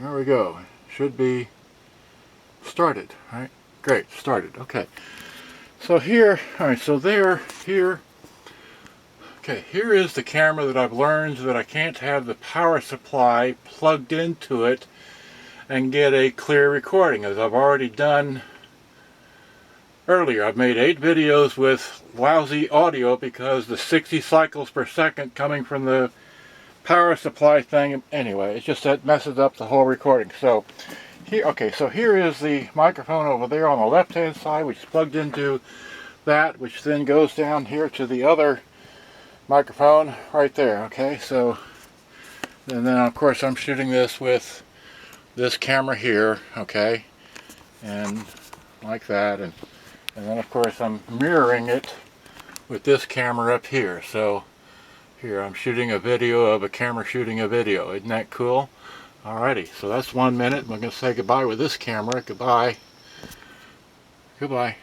there we go. Should be started, right? Great, started. Okay. So here, alright, so here. Okay, here is the camera that I've learned that I can't have the power supply plugged into it and get a clear recording, as I've already done earlier. I've made 8 videos with lousy audio because the 60 cycles per second coming from the power supply thing, anyway, it's just that messes up the whole recording. So here, okay, so here is the microphone over there on the left hand side, which is plugged into that, which then goes down here to the other microphone right there. Okay, so and then of course I'm shooting this with this camera here, okay, and like that, and then of course I'm mirroring it with this camera up here. So here I'm shooting a video of a camera shooting a video. Isn't that cool? Alrighty, so that's 1 minute. I'm going to say goodbye with this camera. Goodbye. Goodbye.